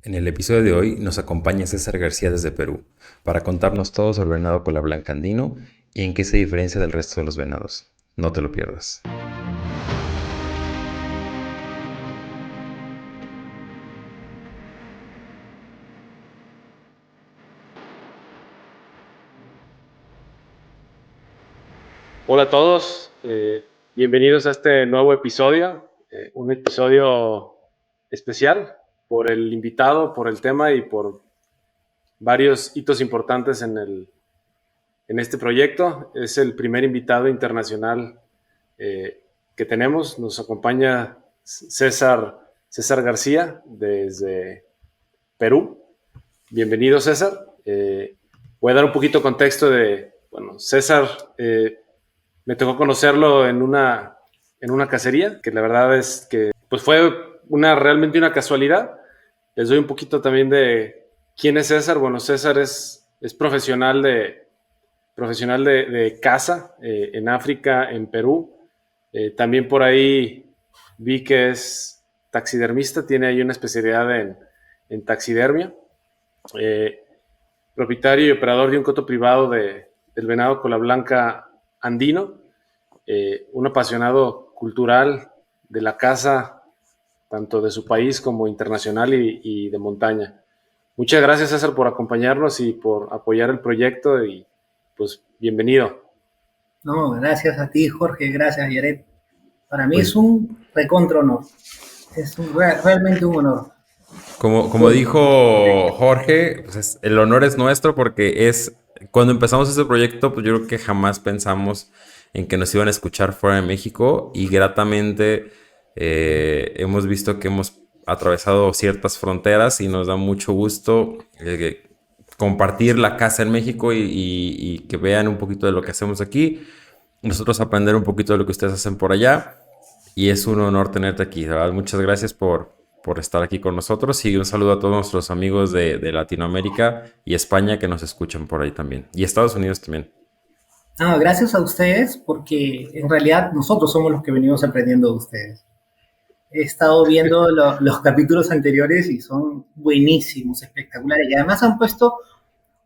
En el episodio de hoy nos acompaña César García desde Perú para contarnos todo sobre el venado cola blanca andino y en qué se diferencia del resto de los venados. No te lo pierdas. Hola a todos, bienvenidos a este nuevo episodio, un episodio especial por el invitado, por el tema y por varios hitos importantes en este proyecto. Es el primer invitado internacional que tenemos. Nos acompaña César García desde Perú. Bienvenido, César. Voy a dar un poquito de contexto bueno, César me tocó conocerlo en una cacería, que la verdad es que pues fue realmente una casualidad. Les doy un poquito también de quién es César. Bueno, César es profesional de caza en África, en Perú. También por ahí vi que es taxidermista, tiene ahí una especialidad en taxidermia. Eh, Propietario y operador de un coto privado del venado cola blanca andino, un apasionado cultural de la caza, tanto de su país como internacional y de montaña. Muchas gracias, César, por acompañarnos y por apoyar el proyecto y pues bienvenido. No, gracias a ti, Jorge, gracias, Yaret. Para mí es Pues un recontra honor, realmente un honor. como dijo Jorge, pues el honor es nuestro porque cuando empezamos este proyecto, pues yo creo que jamás pensamos en que nos iban a escuchar fuera de México y gratamente hemos visto que hemos atravesado ciertas fronteras y nos da mucho gusto compartir la casa en México y que vean un poquito de lo que hacemos aquí, nosotros aprender un poquito de lo que ustedes hacen por allá y es un honor tenerte aquí, de verdad. Muchas gracias por estar aquí con nosotros y un saludo a todos nuestros amigos de Latinoamérica y España que nos escuchan por ahí también y Estados Unidos también. No, gracias a ustedes, porque en realidad nosotros somos los que venimos aprendiendo de ustedes. He estado viendo los capítulos anteriores y son buenísimos, espectaculares, y además han puesto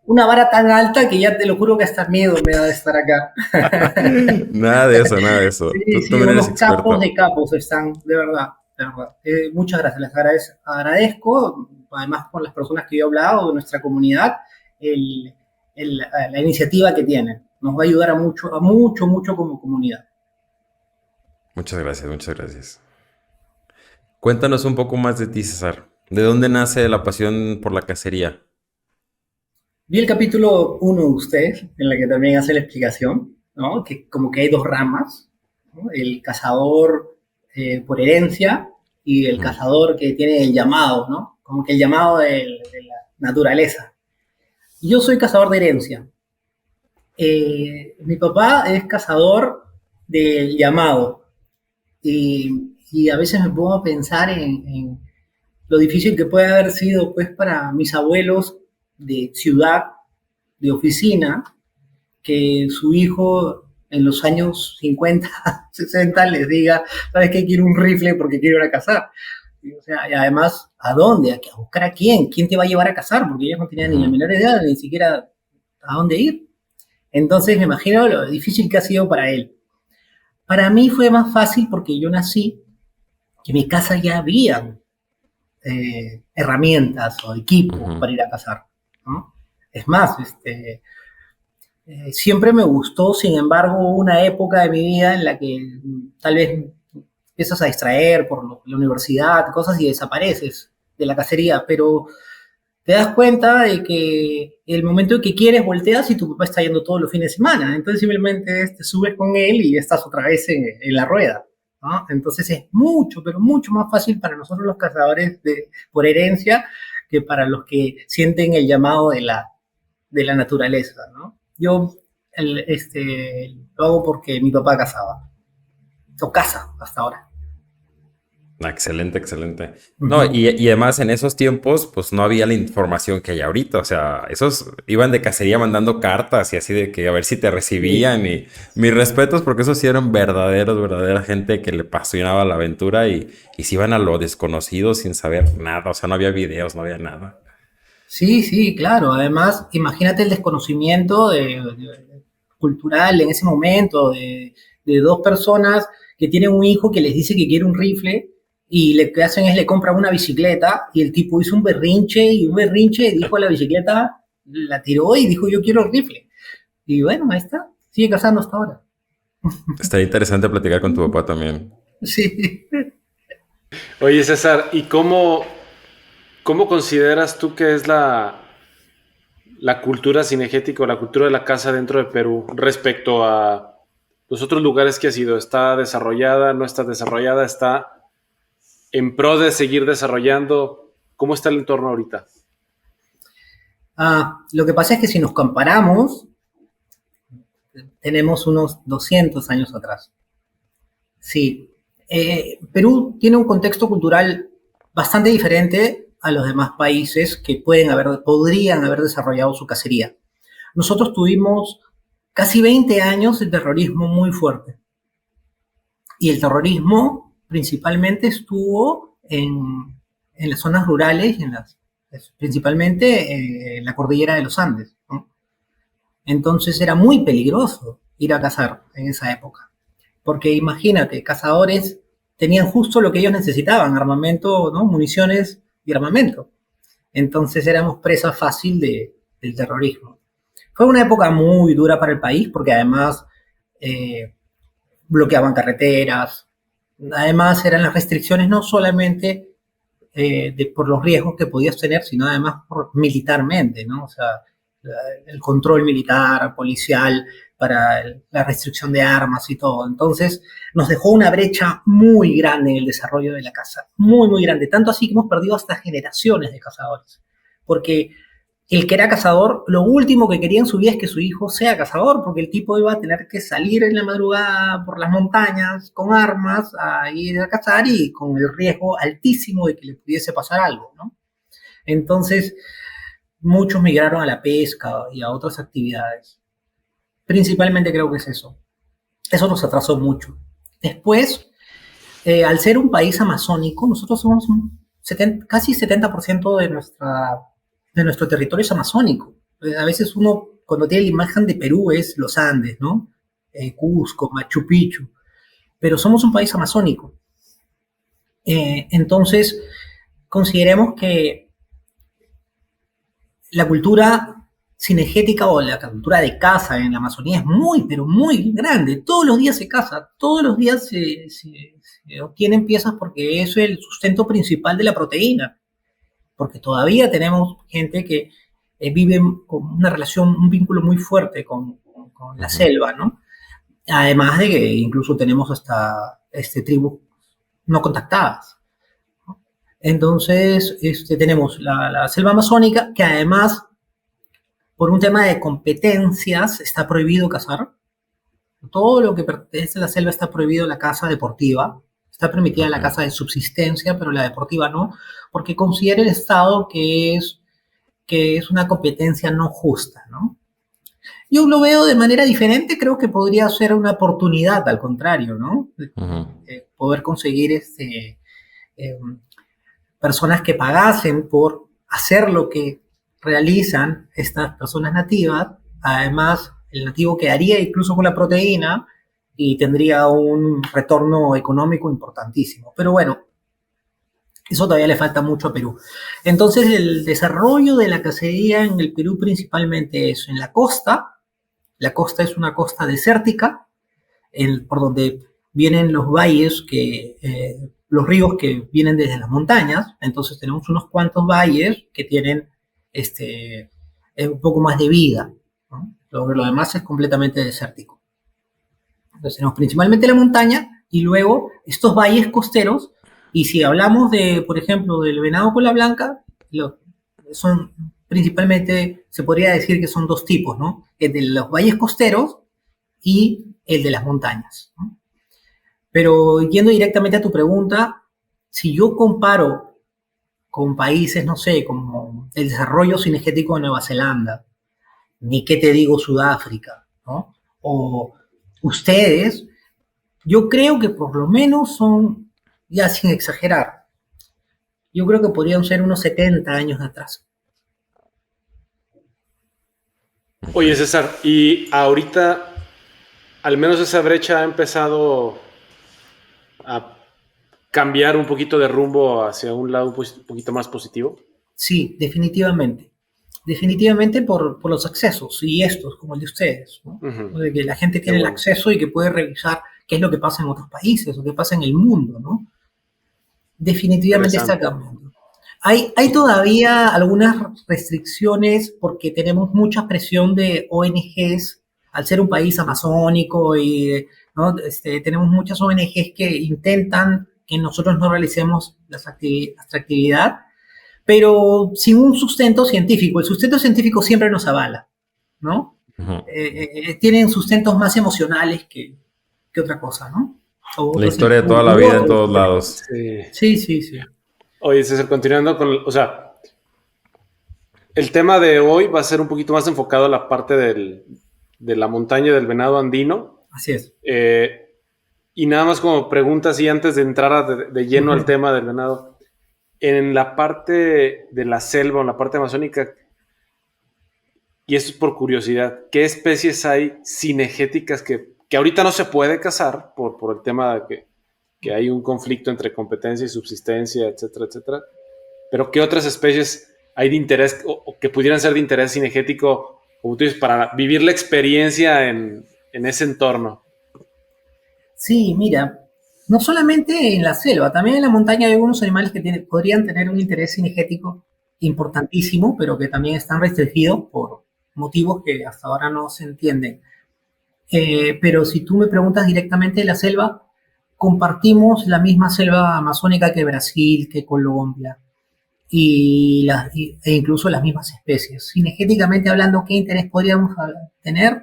una vara tan alta que ya te lo juro que hasta miedo me da de estar acá. Nada de eso, nada de eso. Sí, Tú sí, también eres unos capos experto. de capos están, de verdad, de verdad. Muchas gracias, les agradezco, además con las personas que yo he hablado, de nuestra comunidad, el, la iniciativa que tienen. Nos va a ayudar a mucho, mucho como comunidad. Muchas gracias, muchas gracias. Cuéntanos un poco más de ti, César. ¿De dónde nace la pasión por la cacería? Vi el capítulo uno de ustedes, en la que también hace la explicación, ¿no? Que como que hay dos ramas, ¿no? El cazador por herencia y el Ujú. cazador que tiene el llamado, ¿no? Como que el llamado de la naturaleza. Y yo soy cazador de herencia. Mi papá es cazador del llamado y a veces me pongo a pensar en lo difícil que puede haber sido pues para mis abuelos de ciudad, de oficina, que su hijo en los años 50, 60 les diga, ¿sabes qué? Quiero un rifle porque quiero ir a cazar. Y, o sea, y además, ¿a dónde? ¿A buscar a quién? ¿Quién te va a llevar a cazar? Porque ellos no tenían ni la Ujú. menor idea, ni siquiera a dónde ir. Entonces me imagino lo difícil que ha sido para él. Para mí fue más fácil porque yo nací, que en mi casa ya había herramientas o equipos Ujú. para ir a cazar, ¿no? Es más, siempre me gustó, sin embargo, una época de mi vida en la que tal vez empiezas a distraer por la universidad, cosas y desapareces de la cacería, pero te das cuenta de que el momento en que quieres volteas y tu papá está yendo todos los fines de semana. Entonces simplemente te subes con él y estás otra vez en la rueda, ¿no? Entonces es mucho, pero mucho más fácil para nosotros los cazadores por herencia que para los que sienten el llamado de la naturaleza, ¿no? Yo lo hago porque mi papá cazaba, o caza hasta ahora. Excelente, excelente. No, Ujú. y además en esos tiempos, pues no había la información que hay ahorita. O sea, esos iban de cacería mandando cartas y así de que a ver si te Sí, recibían. Y mis respetos, porque esos sí eran verdadera gente que le apasionaba la aventura y se iban a lo desconocido sin saber nada. O sea, no había videos, no había nada. sí, sí, claro. Además, imagínate el desconocimiento cultural en ese momento de dos personas que tienen un hijo que les dice que quiere un rifle y lo que hacen es le compran una bicicleta y el tipo hizo un berrinche, dijo a la bicicleta, la tiró y dijo yo quiero el rifle. Y bueno, ahí está, sigue cazando hasta ahora. Estaría interesante platicar con tu papá también. Sí. Oye, César, ¿y cómo consideras tú que es la cultura cinegética o la cultura de la caza dentro de Perú respecto a los otros lugares que has ido? ¿Está desarrollada? ¿No está desarrollada? ¿Está en pro de seguir desarrollando? ¿Cómo está el entorno ahorita? Lo que pasa es que si nos comparamos, tenemos unos 200 años atrás. Sí. Perú tiene un contexto cultural bastante diferente a los demás países que podrían haber desarrollado su cacería. Nosotros tuvimos casi 20 años de terrorismo muy fuerte. Y el terrorismo principalmente estuvo en las zonas rurales, principalmente en la cordillera de los Andes, ¿no? Entonces era muy peligroso ir a cazar en esa época. Porque imagínate, cazadores tenían justo lo que ellos necesitaban, armamento, ¿no? Municiones y armamento. Entonces éramos presa fácil del terrorismo. Fue una época muy dura para el país porque además eh, bloqueaban carreteras, además eran las restricciones no solamente por los riesgos que podías tener, sino además militarmente, ¿no? O sea, el control militar, policial, para la restricción de armas y todo. Entonces, nos dejó una brecha muy grande en el desarrollo de la caza, muy, muy grande. Tanto así que hemos perdido hasta generaciones de cazadores. Porque el que era cazador, lo último que quería en su vida es que su hijo sea cazador, porque el tipo iba a tener que salir en la madrugada por las montañas con armas a ir a cazar y con el riesgo altísimo de que le pudiese pasar algo, ¿no? Entonces, muchos migraron a la pesca y a otras actividades. Principalmente creo que es eso. Eso nos atrasó mucho. Después, al ser un país amazónico, nosotros somos casi 70% de nuestro territorio es amazónico. A veces uno, cuando tiene la imagen de Perú, es los Andes, ¿no? Cusco, Machu Picchu, pero somos un país amazónico. Entonces, consideremos que la cultura cinegética o la cultura de caza en la Amazonía es muy, pero muy grande. Todos los días se caza, todos los días se obtienen piezas porque es el sustento principal de la proteína. Porque todavía tenemos gente que vive con una relación, un vínculo muy fuerte con la Ujú. selva, ¿no? Además de que incluso tenemos hasta tribus no contactadas. Entonces, tenemos la selva amazónica, que además, por un tema de competencias, está prohibido cazar. Todo lo que pertenece a la selva está prohibido la caza deportiva. Está permitida la Ok. caza de subsistencia, pero la deportiva no, porque considera el Estado que es una competencia no justa, ¿no? Yo lo veo de manera diferente, creo que podría ser una oportunidad, al contrario, ¿no? Ujú. Poder conseguir eh, personas que pagasen por hacer lo que realizan estas personas nativas. Además, el nativo quedaría incluso con la proteína y tendría un retorno económico importantísimo. Pero bueno, eso todavía le falta mucho a Perú. Entonces, el desarrollo de la cacería en el Perú principalmente es en la costa. La costa es una costa desértica, por donde vienen los valles los ríos que vienen desde las montañas. Entonces tenemos unos cuantos valles que tienen un poco más de vida, ¿no? Lo demás es completamente desértico. Entonces tenemos principalmente la montaña y luego estos valles costeros. Y si hablamos de, por ejemplo, del venado cola blanca, son principalmente, se podría decir que son dos tipos, ¿no? El de los valles costeros y el de las montañas, ¿no? Pero yendo directamente a tu pregunta, Si yo comparo con países, no sé, como el desarrollo cinegético de Nueva Zelanda, ni qué te digo Sudáfrica, ¿no? O ustedes, yo creo que por lo menos son, ya sin exagerar, yo creo que podrían ser unos 70 años atrás. Oye, César, y ahorita, al menos esa brecha ha empezado a cambiar un poquito de rumbo hacia un lado un poquito más positivo. Sí, definitivamente. Definitivamente por los accesos y estos, como el de ustedes, ¿no? Uh-huh. De que la gente Qué tiene el bueno. acceso y que puede revisar qué es lo que pasa en otros países o qué pasa en el mundo, ¿no? Definitivamente está Interesante. cambiando. Hay todavía algunas restricciones porque tenemos mucha presión de ONGs al ser un país amazónico y, ¿no? Tenemos muchas ONGs que intentan que nosotros no realicemos nuestra actividad, pero sin un sustento científico. El sustento científico siempre nos avala, ¿no? Ujú. Tienen sustentos más emocionales que otra cosa, ¿no? O La otros, historia de toda la u vida en otros. todos lados. Sí. Sí, sí, sí. Oye, César, continuando con, o sea, el tema de hoy va a ser un poquito más enfocado a la parte de la montaña del venado andino. Así es. Y nada más como preguntas y antes de entrar de lleno al tema del venado, en la parte de la selva, en la parte amazónica, y esto es por curiosidad, ¿qué especies hay cinegéticas que ahorita no se puede cazar por el tema de que hay un conflicto entre competencia y subsistencia, etcétera, etcétera? Pero ¿qué otras especies hay de interés o que pudieran ser de interés cinegético, como tú dices, para vivir la experiencia en ese entorno? Sí, mira, no solamente en la selva, también en la montaña hay algunos animales que podrían tener un interés cinegético importantísimo, pero que también están restringidos por motivos que hasta ahora no se entienden. Pero si tú me preguntas directamente de la selva, compartimos la misma selva amazónica que Brasil, que Colombia, e incluso las mismas especies. Cinegéticamente hablando, ¿qué interés podríamos tener?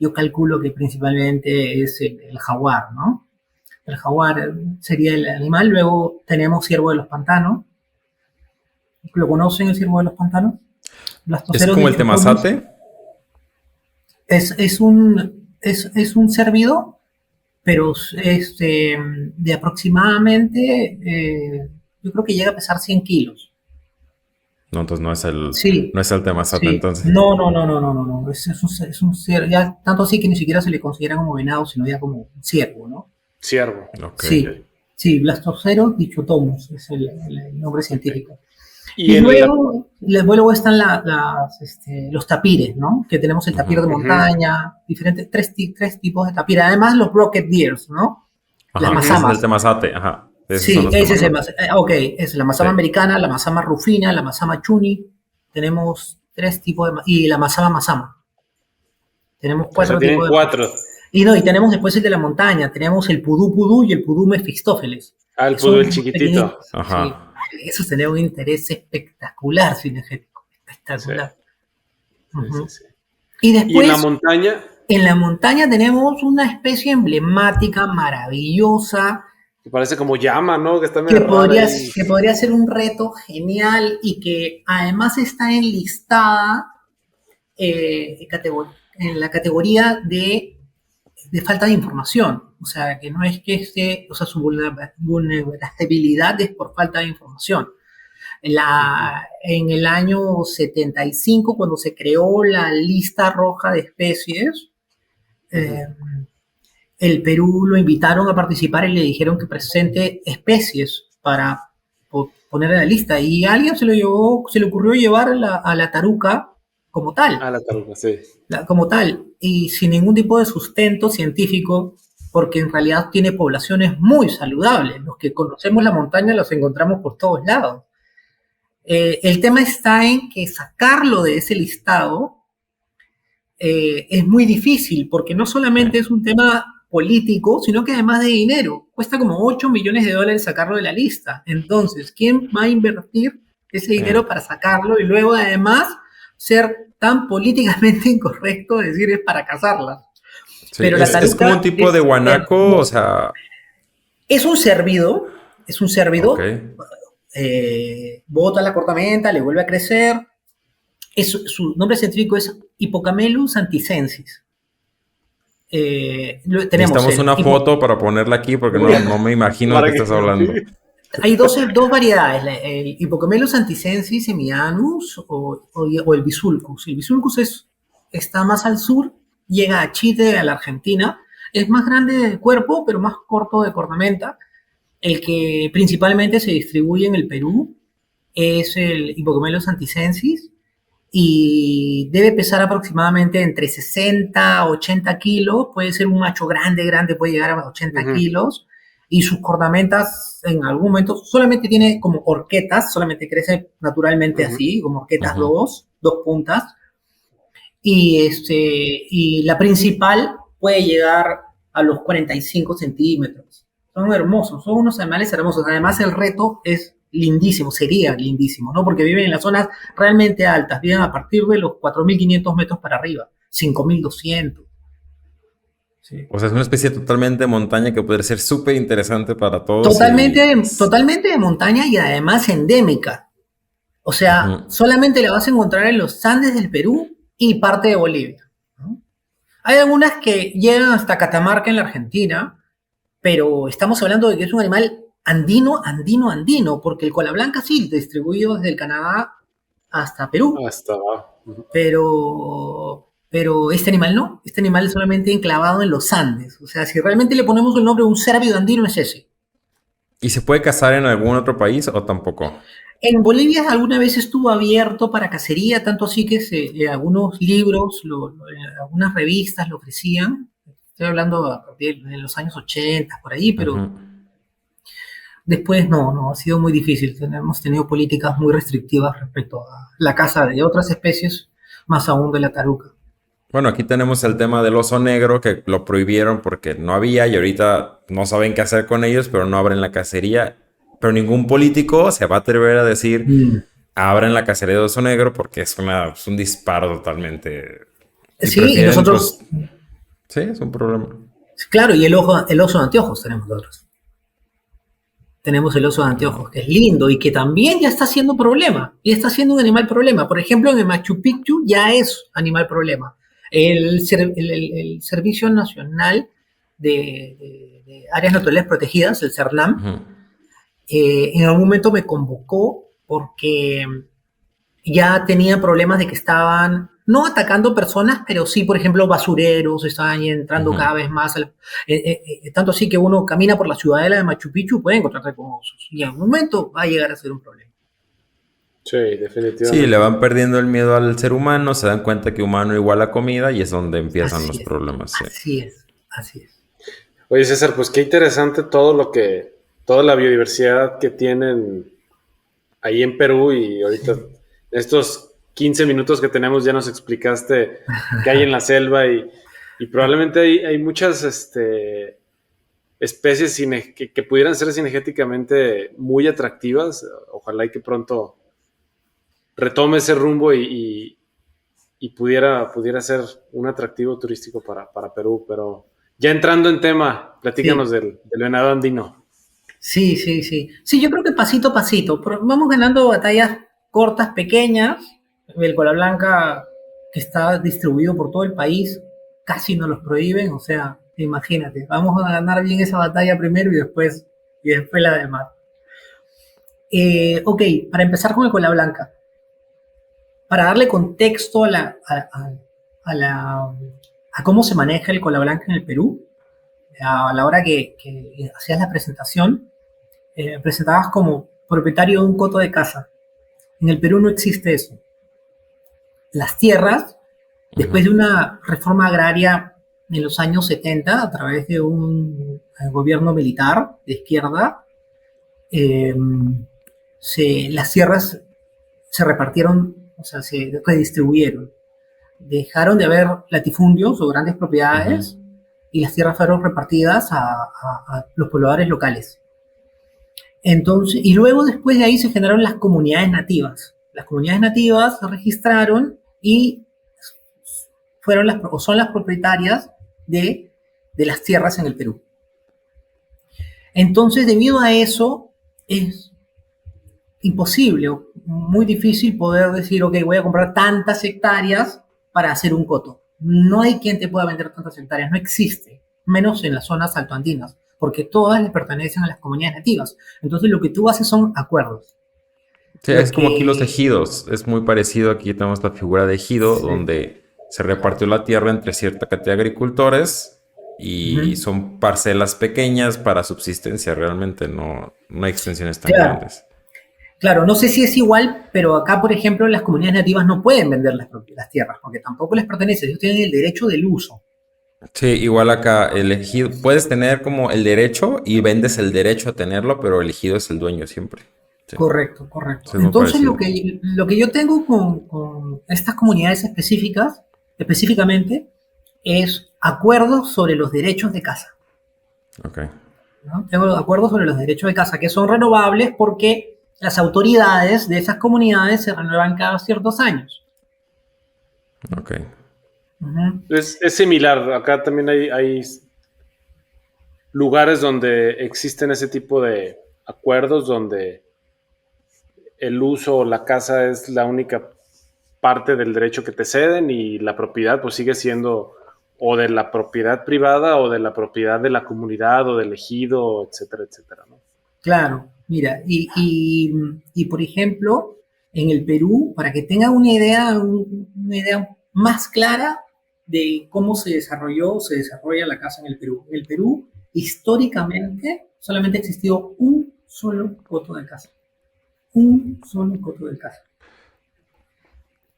Yo calculo que principalmente es el jaguar, ¿no? El jaguar sería el animal. Luego tenemos ciervo de los pantanos. ¿Lo conocen el ciervo de los pantanos? ¿Es Blastoceros como el dichotomos. temazate? Es un cérvido, pero de aproximadamente, yo creo que llega a pesar 100 kilos. No, entonces Sí, no es el temazate, sí. entonces. No. Es un ciervo, ya, tanto así que ni siquiera se le considera como venado, sino ya como un ciervo, ¿no? Ciervo. Ok. Sí, sí, Blastoceros dichotomos es el nombre científico. Y Y en luego están los tapires, ¿no? Que tenemos el tapir de Ujú. montaña, diferentes, tres tipos de tapir. Además, los rocket deers, ¿no? Las Ajá, ese es el mazamas. temazate, ajá. Esos son Sí, los ese es temazotes. ok, es la mazama Sí. americana, la mazama rufina, la mazama chuni. Tenemos tres tipos y la mazama. Tenemos o sea, cuatro tienen tipos de... 4. Y tenemos después el de la montaña. Tenemos el pudú y el pudú mefistófeles. Ah, el Que son pudú, el chiquitito. pequeñitos. Sí, Ajá. esos tenemos un interés espectacular cinegético. Sí, Espectacular. sí, Ujú. sí. Y Y en la después, montaña, en la montaña tenemos una especie emblemática, maravillosa, que parece como llama, ¿no? Que está medio rara ahí. que podría ser un reto genial y que además está enlistada en la categoría de falta de información. O sea, que no es que o sea, su vulnerabilidad es por falta de información. En el año 75, cuando se creó la lista roja de especies, el Perú lo invitaron a participar y le dijeron que presente especies para poner en la lista. Y a alguien se le ocurrió llevar a la taruca como tal. Ah, la taruga, sí. Como tal, y sin ningún tipo de sustento científico, porque en realidad tiene poblaciones muy saludables. Los que conocemos la montaña los encontramos por todos lados. El tema está en que sacarlo de ese listado es muy difícil, porque no solamente es un tema político, sino que además de dinero. Cuesta como 8 millones de dólares sacarlo de la lista. Entonces, ¿quién va a invertir ese dinero para sacarlo y luego además ser tan políticamente incorrecto decir es para cazarlas? Sí, Pero es como un tipo de guanaco, o sea... Es un cervido, es un Ok. cérvido, bota la cornamenta, le vuelve a crecer. Su nombre científico es Hippocamelus anticensis. Tenemos Necesitamos el una foto para ponerla aquí porque Uy, no me imagino de qué para que estás hablando. hay dos variedades, el Hippocamelus anticensis semianus o el Bisulcus. El Bisulcus está más al sur, llega a Chile, a la Argentina. Es más grande de cuerpo, pero más corto de cornamenta. El que principalmente se distribuye en el Perú es el Hippocamelus anticensis y debe pesar aproximadamente entre 60 a 80 kilos, puede ser un macho grande, grande, puede llegar a 80 kilos, y sus cornamentas en algún momento solamente tiene como horquetas, solamente crece naturalmente así, como horquetas dos puntas, y la principal puede llegar a los 45 centímetros. Son hermosos, son unos animales hermosos. Además, el reto es lindísimo, sería lindísimo, ¿no? Porque viven en las zonas realmente altas, viven a partir de los 4.500 metros para arriba, 5.200. Sí. O sea, es una especie totalmente de montaña que puede ser súper interesante para todos y Totalmente, pues, totalmente de montaña y además endémica. O sea, ujú. solamente la vas a encontrar en los Andes del Perú y parte de Bolivia, ¿no? Hay algunas que llegan hasta Catamarca en la Argentina, pero estamos hablando de que es un animal andino, andino, andino, porque el cola blanca sí, distribuido desde el Canadá hasta Perú, hasta abajo. pero este animal no, este animal es solamente enclavado en los Andes. O sea, si realmente le ponemos el nombre de un cérvido andino es ese. ¿Y se puede cazar en algún otro país o tampoco? En Bolivia alguna vez estuvo abierto para cacería, tanto así que algunos libros, algunas revistas lo ofrecían. Estoy hablando a partir de los años 80, por ahí, pero Ujú. después no, ha sido muy difícil. Hemos tenido políticas muy restrictivas respecto a la caza de otras especies, más aún de la taruca. Bueno, aquí tenemos el tema del oso negro que lo prohibieron porque no había y ahorita no saben qué hacer con ellos, pero no abren la cacería. Pero ningún político se va a atrever a decir Mm. abren la cacería de oso negro porque es un disparo totalmente. Y Sí, y prefieren, nosotros, pues, sí, es un problema. claro, y el oso de anteojos tenemos nosotros. Tenemos el oso de anteojos, que es lindo y que también ya está siendo problema, y está siendo un animal problema. Por ejemplo, en el Machu Picchu ya es animal problema. El Servicio Nacional de Áreas Naturales Protegidas, el CERNAM, Ujú. en algún momento me convocó porque ya tenía problemas de que estaban no atacando personas, pero sí, por ejemplo, basureros, estaban entrando Ujú. cada vez más. Tanto así que uno camina por la ciudadela de Machu Picchu y puede encontrarse con osos. Y en un momento va a llegar a ser un problema. Sí, Sí, le definitivamente. van perdiendo el miedo al ser humano, se dan cuenta que humano igual a comida y es donde empiezan los Así es, problemas, sí. así es, así es. Oye, César, pues qué interesante todo toda la biodiversidad que tienen ahí en Perú y ahorita estos 15 minutos que tenemos ya nos explicaste qué hay en la selva y probablemente hay muchas especies que pudieran ser cinegéticamente muy atractivas. Ojalá y que pronto retome ese rumbo y pudiera ser un atractivo turístico para Perú. Pero ya entrando en tema, platícanos Sí, del venado andino. sí, sí, sí. Sí, yo creo que pasito a pasito. Vamos ganando batallas cortas, pequeñas. El cola blanca, que está distribuido por todo el país, casi nos los prohíben. O sea, imagínate, vamos a ganar bien esa batalla primero y después la demás. Ok, para empezar con el cola blanca, para darle contexto a la- a cómo se maneja el cola blanca en el Perú, a la hora que hacías la presentación, presentabas como propietario de un coto de caza. En el Perú no existe eso. Las tierras, Ujú. después de una reforma agraria en los años 70, a través de un gobierno militar de izquierda, eh, las tierras se repartieron, o sea, se redistribuyeron. Dejaron de haber latifundios o grandes Ujú. propiedades y las tierras fueron repartidas a los pobladores locales. Entonces, y luego después de ahí se generaron las comunidades nativas. Las comunidades nativas se registraron y son las propietarias de las tierras en el Perú. Entonces, debido a eso, es imposible o muy difícil poder decir, ok, voy a comprar tantas hectáreas para hacer un coto. No hay quien te pueda vender tantas hectáreas, no existe, menos en las zonas altoandinas, porque todas le pertenecen a las comunidades nativas. Entonces lo que tú haces son acuerdos. Sí, Lo es como aquí los que... ejidos. Es muy parecido. Aquí tenemos la figura de ejido, Sí. donde se repartió la tierra entre cierta cantidad de agricultores y Ujú. son parcelas pequeñas para subsistencia. Realmente no hay extensiones tan Claro, grandes. claro, no sé si es igual, pero acá, por ejemplo, las comunidades nativas no pueden vender las tierras, porque tampoco les pertenece, ellos tienen el derecho del uso. Sí, igual acá el ejido, puedes tener como el derecho y vendes el derecho a tenerlo, pero el ejido es el dueño siempre. Sí, Correcto, correcto. sí, es muy Entonces, parecido. lo que yo tengo con estas comunidades específicas, específicamente, es acuerdos sobre los derechos de casa. Ok, ¿No? Tengo acuerdos sobre los derechos de casa que son renovables porque las autoridades de esas comunidades se renuevan cada ciertos años. ok. Ujú. Es similar, acá también hay lugares donde existen ese tipo de acuerdos donde el uso o la casa es la única parte del derecho que te ceden y la propiedad pues sigue siendo o de la propiedad privada o de la propiedad de la comunidad o del ejido, etcétera, etcétera, ¿no? Claro, mira, y por ejemplo, en el Perú, para que tengan una idea más clara de cómo se desarrolla la casa en el Perú. En el Perú, históricamente, solamente ha existido un solo coto de casa. Un solo coto de casa.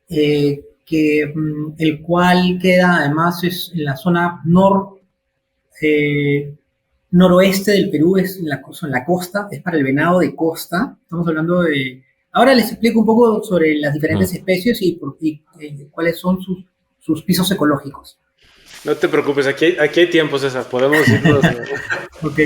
El cual queda, además, es en la zona eh, noroeste del Perú, es en la costa, es para el venado de costa. Estamos hablando de... Ahora les explico un poco sobre las diferentes Ujú. especies cuáles son sus pisos ecológicos. No te preocupes, aquí hay tiempo, César, podemos irnos. Ok.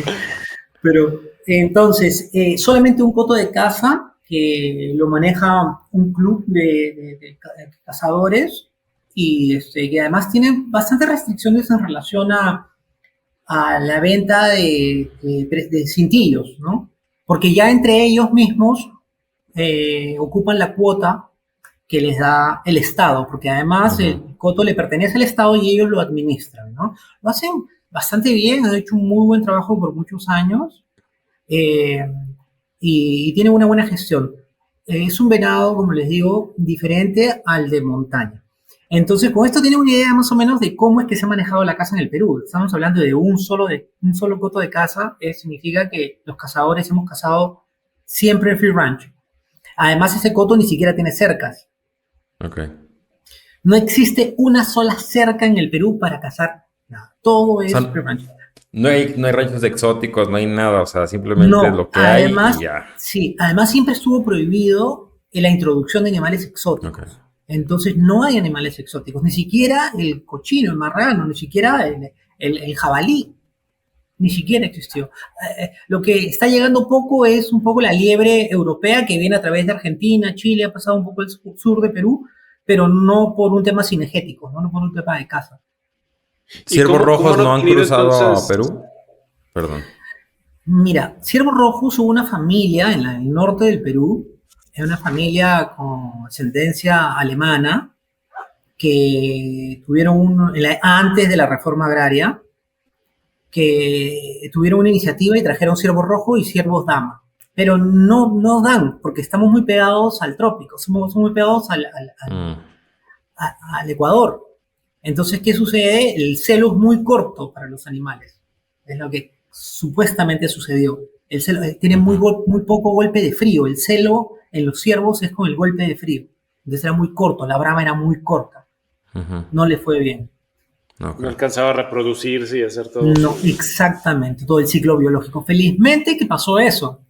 Pero entonces, solamente un coto de caza que lo maneja un club de cazadores y además tienen bastantes restricciones en relación a la venta de cintillos, ¿no? Porque ya entre ellos mismos ocupan la cuota que les da el Estado, porque además Ujú. el coto le pertenece al Estado y ellos lo administran, ¿no? Lo hacen bastante bien, han hecho un muy buen trabajo por muchos años eh, y tiene una buena gestión. Es un venado, como les digo, diferente al de montaña. Entonces, con esto tiene una idea más o menos de cómo es que se ha manejado la caza en el Perú. Estamos hablando de un solo coto de caza, significa que los cazadores hemos cazado siempre en free range. Además, ese coto ni siquiera tiene cercas. Ok. No existe una sola cerca en el Perú para cazar nada. Todo O es free sea, range. no hay ranchos exóticos, no hay nada. O sea, simplemente No, lo que hay y además, ya. sí, además siempre estuvo prohibido la introducción de animales Ok. exóticos. Entonces no hay animales exóticos, ni siquiera el cochino, el marrano, ni siquiera el jabalí, ni siquiera existió. Lo que está llegando poco es un poco la liebre europea que viene a través de Argentina, Chile, ha pasado un poco el sur de Perú, pero no por un tema cinegético, no por un tema de caza. ¿Y ¿Ciervos cómo rojos han no han obtenido cruzado a entonces? Perú? Perdón. Mira, Ciervo Rojo hubo una familia en el norte del Perú, es una familia con ascendencia alemana que tuvieron antes de la reforma agraria, que tuvieron una iniciativa y trajeron ciervo rojo y ciervos dama. Pero no dan, porque estamos muy pegados al trópico, somos muy pegados Mm, al Ecuador. Entonces, ¿qué sucede? El celo es muy corto para los animales. Es lo que supuestamente sucedió. El celo tiene ujú, muy poco golpe de frío. El celo en los ciervos es con el golpe de frío. Entonces era muy corto, la brama era muy corta. ujú. No le fue bien. Ok. No alcanzaba a reproducirse y hacer todo No, su... exactamente, todo el ciclo biológico. Felizmente que pasó eso.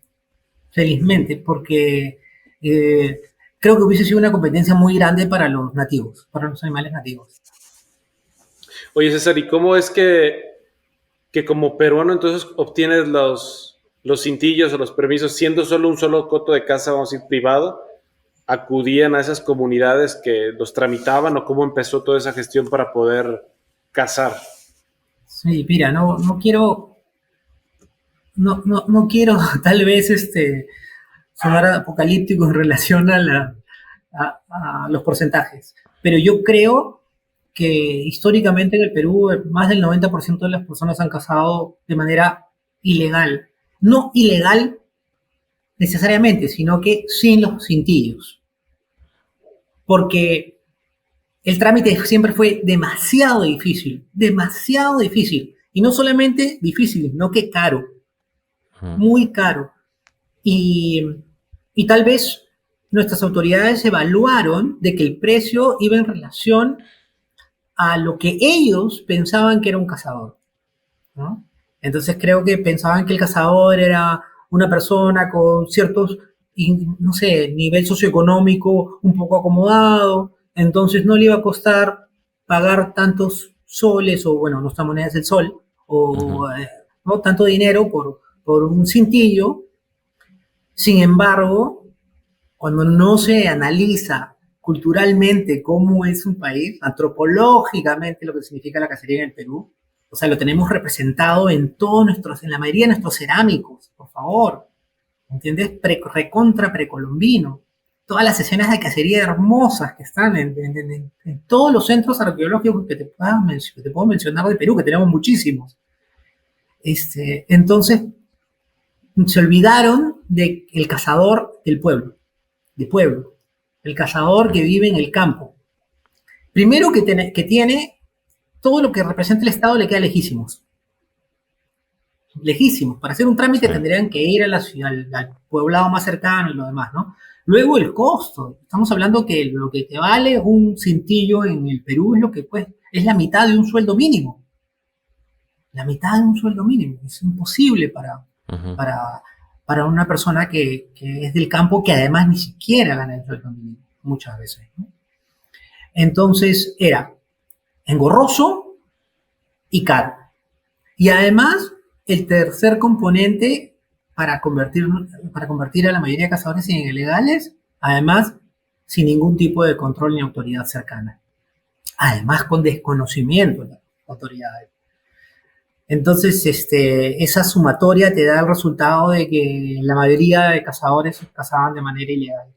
Felizmente, porque eh, creo que hubiese sido una competencia muy grande para los nativos, para los animales nativos. Oye, César, ¿y cómo es que como peruano entonces obtienes los cintillos o los permisos, siendo solo un solo coto de caza, vamos a decir, privado? ¿Acudían a esas comunidades que los tramitaban o cómo empezó toda esa gestión para poder cazar? Sí, mira, no quiero no quiero tal vez sonar apocalíptico en relación a los porcentajes, pero yo creo que históricamente en el Perú más del 90% de las personas han casado de manera ilegal. No ilegal necesariamente, sino que sin los cintillos. Porque el trámite siempre fue demasiado difícil. Y no solamente difícil, sino que caro, Ujú. muy caro. Y, y tal vez nuestras autoridades evaluaron de que el precio iba en relación a lo que ellos pensaban que era un cazador, ¿no? Entonces creo que pensaban que el cazador era una persona con ciertos, no sé, nivel socioeconómico un poco acomodado, entonces no le iba a costar pagar tantos soles o, bueno, nuestra moneda es el sol, Ujú. o no tanto dinero por un cintillo. Sin embargo, cuando no se analiza culturalmente cómo es un país, antropológicamente lo que significa la cacería en el Perú, o sea, lo tenemos representado en todos nuestros, en la mayoría de nuestros cerámicos, por favor, ¿entiendes? Recontra precolombino. Todas las escenas de cacería hermosas que están en todos los centros arqueológicos que te puedo mencionar de Perú, que tenemos muchísimos. Entonces, se olvidaron del cazador del pueblo, de pueblo, el cazador que vive en el campo. Primero que tiene todo lo que representa el Estado le queda lejísimos. Lejísimos. Para hacer un trámite Sí. tendrían que ir a al poblado más cercano y lo demás, ¿no? Luego el costo. Estamos hablando que lo que te vale un cintillo en el Perú es lo que pues, es la mitad de un sueldo mínimo. La mitad de un sueldo mínimo. Es imposible Ujú. para, para una persona que es del campo que además ni siquiera gana el sueldo mínimo, muchas veces, ¿no? Entonces era engorroso y caro. Y además, el tercer componente para convertir a la mayoría de cazadores en ilegales, además, sin ningún tipo de control ni autoridad cercana. Además, con desconocimiento de las autoridades. Entonces, esa sumatoria te da el resultado de que la mayoría de cazadores cazaban de manera ilegal.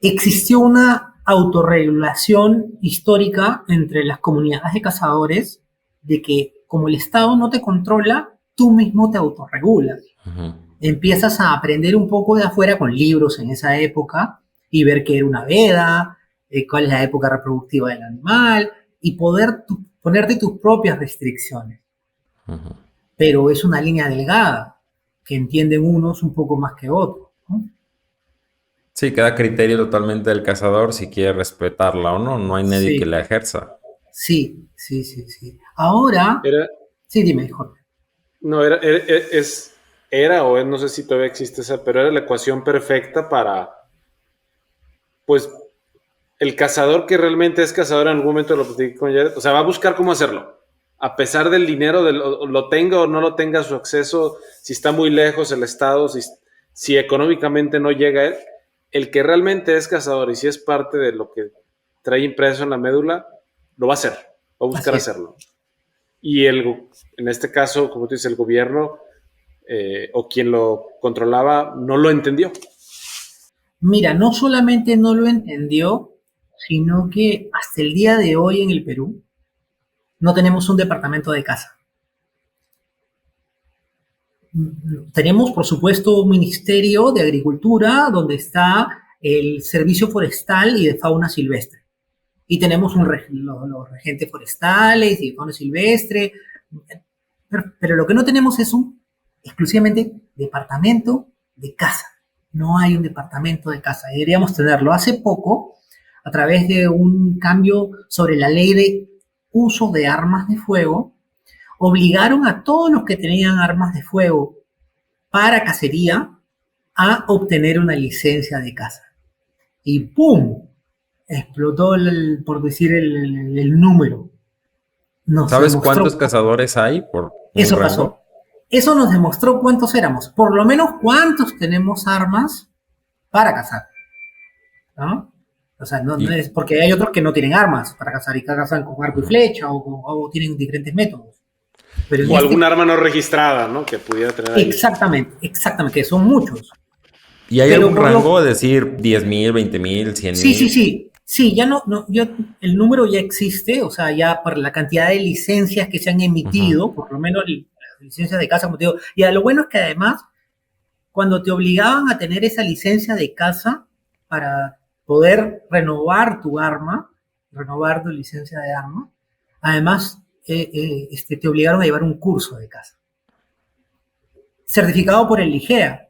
Existió una autorregulación histórica entre las comunidades de cazadores de que como el Estado no te controla, tú mismo te autorregulas. Ujú. Empiezas a aprender un poco de afuera con libros en esa época y ver qué era una veda, cuál es la época reproductiva del animal y poder ponerte tus propias restricciones. Ujú. Pero es una línea delgada que entienden unos un poco más que otros, ¿no? Sí, queda criterio totalmente del cazador si quiere respetarla o no. No hay nadie que Sí, la ejerza. sí. Ahora, Era, sí, dime, Jorge. no, era o es, no sé si todavía existe esa, pero era la ecuación perfecta para, pues, el cazador que realmente es cazador en algún momento lo platiqué con Jared, o sea, va a buscar cómo hacerlo. A pesar del dinero, lo tenga o no lo tenga su acceso, si está muy lejos el Estado, si económicamente no llega él, el que realmente es cazador y si es parte de lo que trae impreso en la médula, lo va a hacer, va a buscar Así es. hacerlo. Y en este caso, como tú dices, el gobierno o quien lo controlaba no lo entendió. Mira, no solamente no lo entendió, sino que hasta el día de hoy en el Perú no tenemos un departamento de caza. Tenemos, por supuesto, un ministerio de agricultura donde está el servicio forestal y de fauna silvestre. Y tenemos los regentes forestales y de fauna silvestre. Pero lo que no tenemos es un exclusivamente departamento de caza. No hay un departamento de caza. Deberíamos tenerlo. Hace poco, a través de un cambio sobre la ley de uso de armas de fuego, obligaron a todos los que tenían armas de fuego para cacería a obtener una licencia de caza. Y ¡pum! Explotó, por decir, el número. Nos ¿Sabes demostró. cuántos cazadores hay por un Eso pasó. rango? Eso nos demostró cuántos éramos. Por lo menos cuántos tenemos armas para cazar, ¿no? O sea, no Y es porque hay otros que no tienen armas para cazar y cazan con arco y flecha o tienen diferentes métodos. Pero en O algún arma no registrada, ¿no? Que pudiera tener ahí. Exactamente, que son muchos. ¿Y hay Pero algún rango de decir 10,000, 20,000, 100,000? Sí, ya el número ya existe, o sea, ya por la cantidad de licencias que se han emitido, por lo menos las licencias de caza, como te digo, y lo bueno es que además, cuando te obligaban a tener esa licencia de caza para poder renovar tu arma, renovar tu licencia de arma, además te obligaron a llevar un curso de caza, certificado por el IGEA,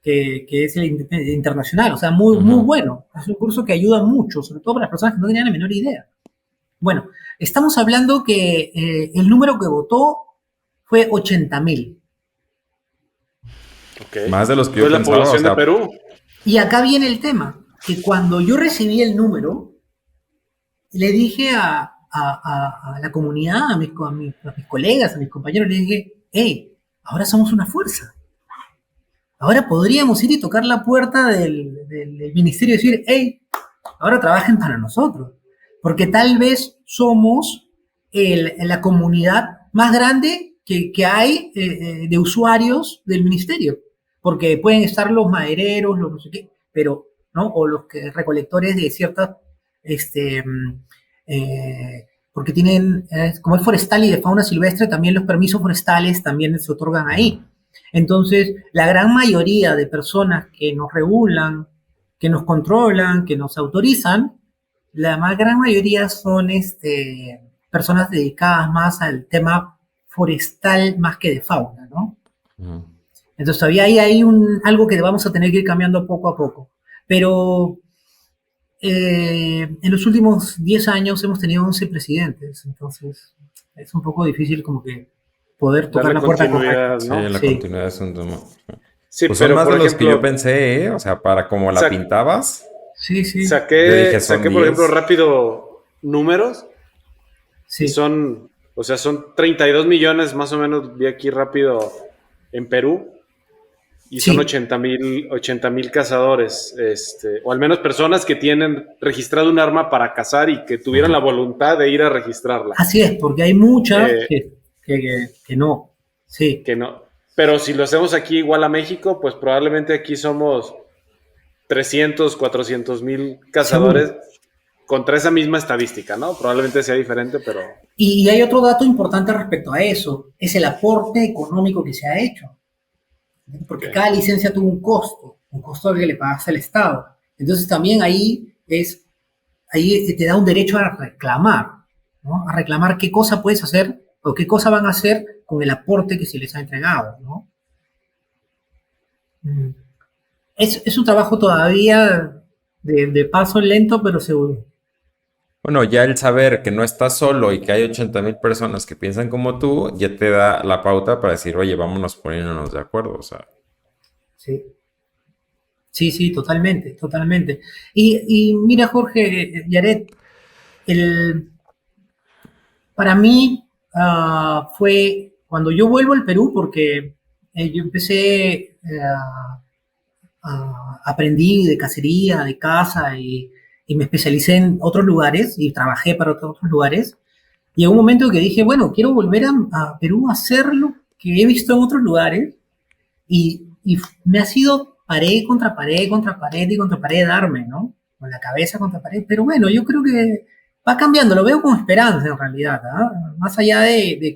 que es el internacional, o sea, muy bueno. Es un curso que ayuda mucho, sobre todo para las personas que no tenían la menor idea. Bueno, estamos hablando que el número que votó fue 80,000. Okay. Más de los que yo ¿Fue la pensaba, población de Perú? Y acá viene el tema, que cuando yo recibí el número, le dije a la comunidad, a mis colegas, a mis compañeros, le dije, hey, ahora somos una fuerza. Ahora podríamos ir y tocar la puerta del ministerio y decir, hey, ahora trabajen para nosotros. Porque tal vez somos la comunidad más grande que hay de usuarios del ministerio. Porque pueden estar los madereros, los no sé qué, pero, ¿no? O los recolectores de ciertas, porque tienen, como es forestal y de fauna silvestre, también los permisos forestales también se otorgan ahí. Entonces, la gran mayoría de personas que nos regulan, que nos controlan, que nos autorizan, la más gran mayoría son personas dedicadas más al tema forestal más que de fauna, ¿no? Entonces todavía hay algo que vamos a tener que ir cambiando poco a poco. Pero en los últimos 10 años hemos tenido 11 presidentes, entonces es un poco difícil como que poder tocar Darle la puerta continuidad, correcta. ¿no? Sí, la Sí. continuidad es un tema. Sí, Pues son pero más por de los que ejemplo, yo pensé, ¿eh? O sea, para como la pintabas, Sí, sí, yo dije saqué son por ejemplo 10. rápido números y sí. son 32 millones más o menos, vi aquí rápido en Perú y son Sí. 80,000 cazadores, o al menos personas que tienen registrado un arma para cazar y que tuvieran la voluntad de ir a registrarla. Así es, porque hay muchas Eh, que no. Sí. que no. Pero si lo hacemos aquí igual a México, pues probablemente aquí somos 300, 400,000 cazadores Seguro. contra esa misma estadística, ¿no? Probablemente sea diferente, pero... Y hay otro dato importante respecto a eso, es el aporte económico que se ha hecho. Porque Okay. cada licencia tuvo un costo que le pagaste al Estado. Entonces también ahí te da un derecho a reclamar, ¿no? A reclamar qué cosa puedes hacer o qué cosa van a hacer con el aporte que se les ha entregado, ¿no? Es un trabajo todavía de paso lento, pero seguro. Bueno, ya el saber que no estás solo y que hay 80,000 personas que piensan como tú, ya te da la pauta para decir, oye, vámonos poniéndonos de acuerdo, o sea. Sí. Sí, totalmente, totalmente. Y mira, Jorge, Yaret, el, para mí fue cuando yo vuelvo al Perú, porque yo empecé, aprendí de cacería, de caza y me especialicé en otros lugares y trabajé para otros lugares. Llegó un momento que dije, bueno, quiero volver a Perú a hacer lo que he visto en otros lugares y me ha sido pared contra pared, contra pared y contra pared darme, ¿no? Con la cabeza contra pared. Pero bueno, yo creo que va cambiando, lo veo con esperanza en realidad, ¿ah? Más allá de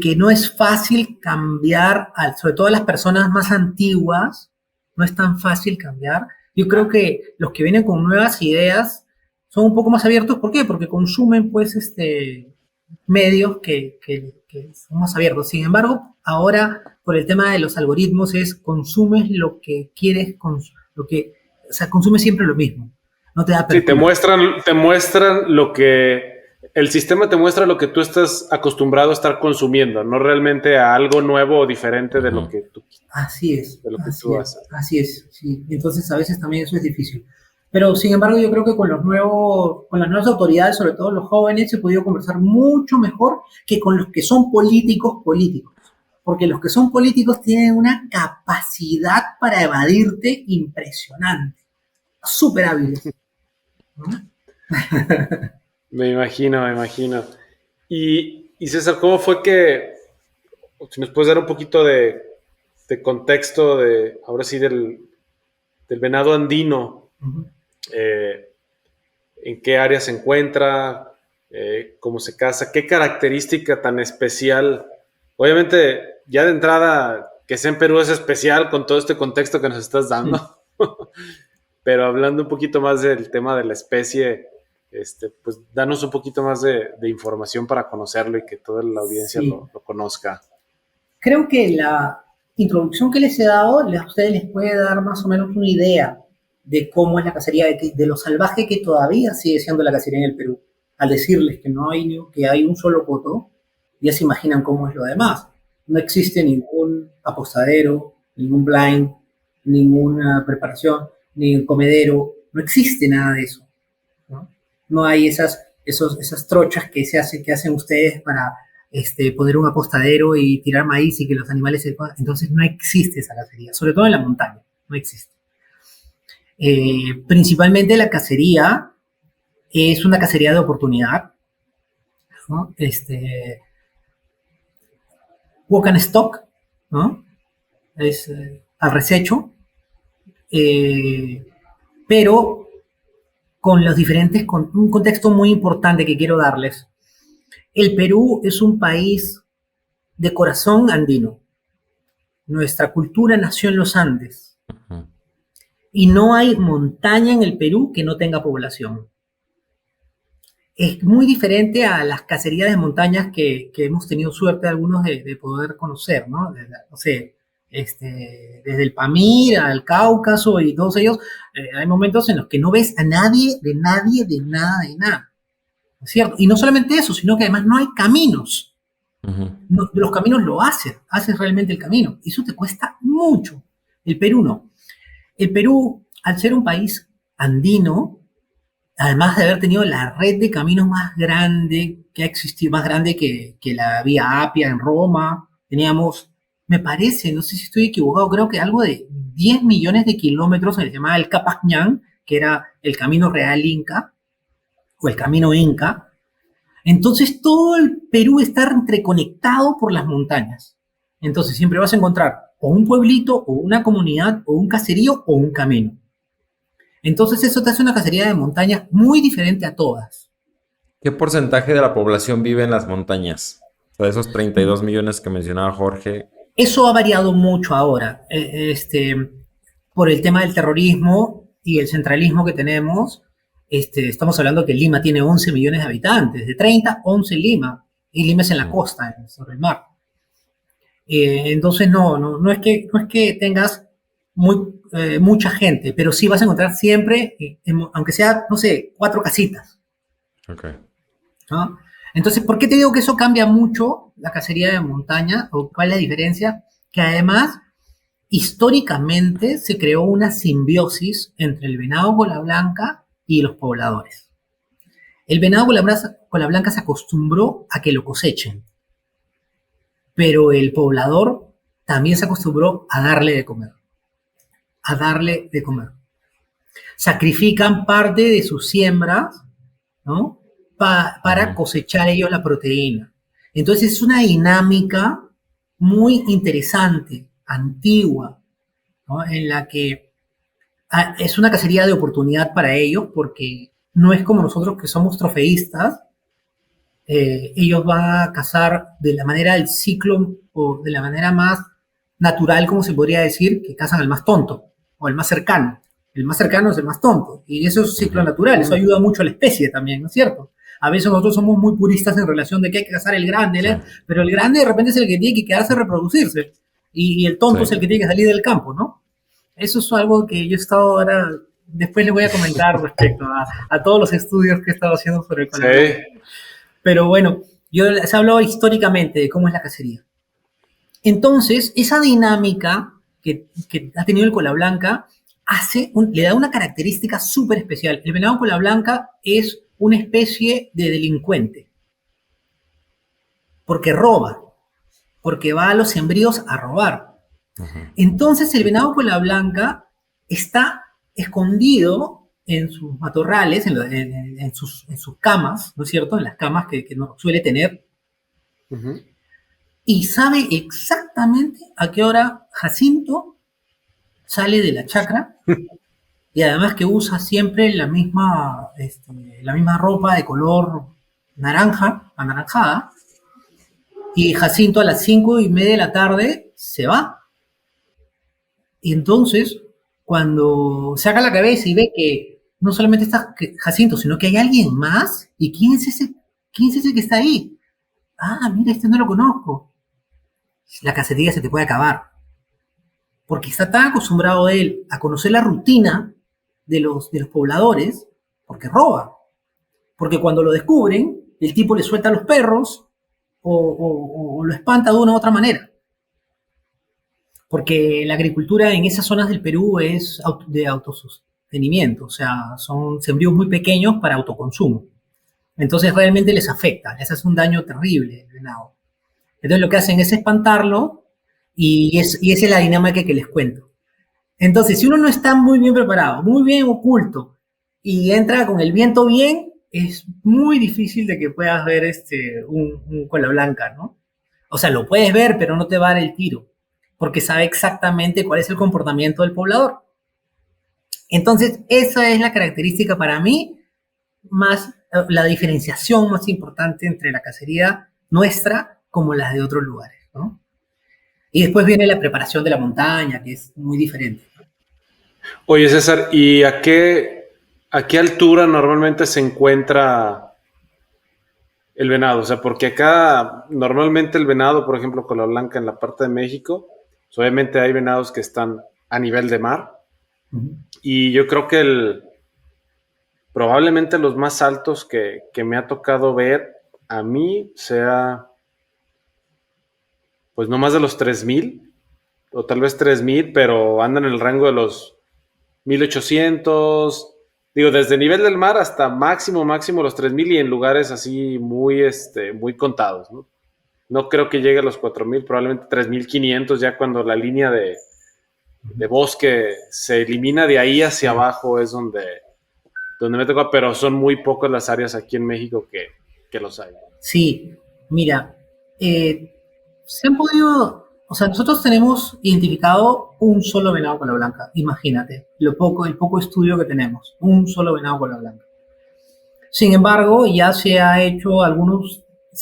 que no es fácil cambiar, sobre todo a las personas más antiguas, no es tan fácil cambiar. Yo creo que los que vienen con nuevas ideas son un poco más abiertos. ¿Por qué? Porque consumen, pues, medios que son más abiertos. Sin embargo, ahora, por el tema de los algoritmos, consumes lo que quieres, o sea, consumes siempre lo mismo. No te da Sí, apertura. te muestran lo que... El sistema te muestra lo que tú estás acostumbrado a estar consumiendo, no realmente a algo nuevo o diferente de lo que tú, Así es, de lo que así tú es, haces. así es, sí. Entonces a veces también eso es difícil. Pero sin embargo yo creo que con las nuevas autoridades, sobre todo los jóvenes, se ha podido conversar mucho mejor que con los que son políticos. Porque los que son políticos tienen una capacidad para evadirte impresionante. Súper hábiles, ¿no? Me imagino. Y Y César, ¿cómo fue que, si nos puedes dar un poquito de contexto ahora sí, del venado andino? Ujú. ¿En qué área se encuentra? ¿Cómo se caza? ¿Qué característica tan especial? Obviamente, ya de entrada, que sea en Perú es especial con todo este contexto que nos estás dando. Pero hablando un poquito más del tema de la especie, pues danos un poquito más de información para conocerlo y que toda la audiencia Sí, lo conozca. creo que la introducción que les he dado a ustedes les puede dar más o menos una idea de cómo es la cacería, de lo salvaje que todavía sigue siendo la cacería en el Perú. Al decirles que no hay, que hay un solo coto, ya se imaginan cómo es lo demás. No existe ningún apostadero, ningún blind, ninguna preparación, ni comedero, no existe nada de eso. ¿No? No hay esas trochas que hacen ustedes para poner un apostadero y tirar maíz y que los animales se... Entonces no existe esa cacería, sobre todo en la montaña, no existe. Principalmente la cacería es una cacería de oportunidad, ¿no? Walk and stock, ¿no? Es al resecho, eh, pero con los diferentes, con un contexto muy importante que quiero darles. El Perú es un país de corazón andino. Nuestra cultura nació en los Andes Ujú. y no hay montaña en el Perú que no tenga población. Es muy diferente a las cacerías de montañas que hemos tenido suerte algunos de poder conocer, ¿no? No sé, desde el Pamir al Cáucaso y todos ellos, hay momentos en los que no ves a nadie, de nadie, de nada, de nada. ¿No es cierto? Y no solamente eso, sino que además no hay caminos. Ujú. No, los caminos lo haces realmente el camino. Y eso te cuesta mucho. El Perú no. El Perú, al ser un país andino, además de haber tenido la red de caminos más grande que ha existido, más grande que la vía Apia en Roma, teníamos, me parece, no sé si estoy equivocado, creo que algo de 10 millones de kilómetros, se llamaba el Capacñán, que era el camino real inca, o el camino inca. Entonces todo el Perú está entreconectado por las montañas. Entonces siempre vas a encontrar o un pueblito, o una comunidad, o un caserío, o un camino. Entonces eso te hace una cacería de montaña muy diferente a todas. ¿Qué porcentaje de la población vive en las montañas? O sea, de esos 32 millones que mencionaba Jorge. Eso ha variado mucho ahora, por el tema del terrorismo y el centralismo que tenemos. Estamos hablando que Lima tiene 11 millones de habitantes, de 30, 11 Lima, y Lima es en la Ujú. costa, sobre el mar. Entonces no es que tengas mucha gente, pero sí vas a encontrar siempre, aunque sea, no sé, 4 casitas. Ok. ¿No? Entonces, ¿por qué te digo que eso cambia mucho la cacería de montaña? ¿O cuál es la diferencia? Que además, históricamente se creó una simbiosis entre el venado cola blanca y los pobladores. El venado cola blanca se acostumbró a que lo cosechen, pero el poblador también se acostumbró a darle de comer, a darle de comer. Sacrifican parte de sus siembras, ¿no? Para Ujú. cosechar ellos la proteína. Entonces es una dinámica muy interesante, antigua, ¿no? En la que es una cacería de oportunidad para ellos porque no es como nosotros que somos trofeístas. Ellos van a cazar de la manera del ciclo o de la manera más natural, como se podría decir, que cazan al más tonto o al más cercano. El más cercano es el más tonto. Y eso es un ciclo Ujú. natural, eso ayuda mucho a la especie también, ¿no es cierto? A veces nosotros somos muy puristas en relación de que hay que cazar el grande, Sí, pero el grande de repente es el que tiene que quedarse a reproducirse. Y el tonto es el sí. que tiene que salir del campo, ¿no? Eso es algo que yo he estado ahora, después le voy a comentar respecto a todos los estudios que he estado haciendo sobre el Sí, cola. Pero bueno, yo les hablo históricamente de cómo es la cacería. Entonces, esa dinámica que ha tenido el cola blanca le da una característica súper especial. El venado cola blanca es una especie de delincuente, porque roba, porque va a los sembríos a robar. Ujú. Entonces, el venado cola blanca está escondido en sus matorrales, en sus camas, ¿no es cierto? En las camas que no suele tener. Ujú. Y sabe exactamente a qué hora Jacinto sale de la chacra y además que usa siempre la misma ropa de color naranja, anaranjada, y Jacinto a las 5:30 de la tarde se va. Y entonces, cuando saca la cabeza y ve que no solamente está Jacinto, sino que hay alguien más, ¿y quién es ese que está ahí? Ah, mira, este no lo conozco. La cacería se te puede acabar. Porque está tan acostumbrado él a conocer la rutina de los pobladores, porque roba. Porque cuando lo descubren, el tipo le suelta a los perros o lo espanta de una u otra manera. Porque la agricultura en esas zonas del Perú es de autosostenimiento, o sea, son sembríos muy pequeños para autoconsumo. Entonces realmente les afecta, les hace un daño terrible el venado. Entonces lo que hacen es espantarlo y esa es la dinámica que les cuento. Entonces, si uno no está muy bien preparado, muy bien oculto y entra con el viento bien, es muy difícil de que puedas ver un cola blanca, ¿no? O sea, lo puedes ver, pero no te va a dar el tiro, porque sabe exactamente cuál es el comportamiento del poblador. Entonces, esa es la característica para mí, más la diferenciación más importante entre la cacería nuestra como las de otros lugares, ¿no? Y después viene la preparación de la montaña, que es muy diferente. Oye, César, ¿y a qué altura normalmente se encuentra el venado? O sea, porque acá normalmente el venado, por ejemplo, cola blanca en la parte de México, pues obviamente hay venados que están a nivel de mar. Uh -huh. Y yo creo que probablemente los más altos que me ha tocado ver a mí sea, pues no más de los 3,000 o tal vez 3,000, pero andan en el rango de los 1,800. Digo, desde nivel del mar hasta máximo los 3,000 y en lugares así muy contados, ¿no? No creo que llegue a los 4,000, probablemente 3,500 ya cuando la línea de bosque se elimina de ahí hacia abajo es donde me toca, pero son muy pocas las áreas aquí en México que los hay. Sí, mira, se han podido, o sea, nosotros tenemos identificado un solo venado cola blanca, imagínate, el poco estudio que tenemos, un solo venado cola blanca. Sin embargo, se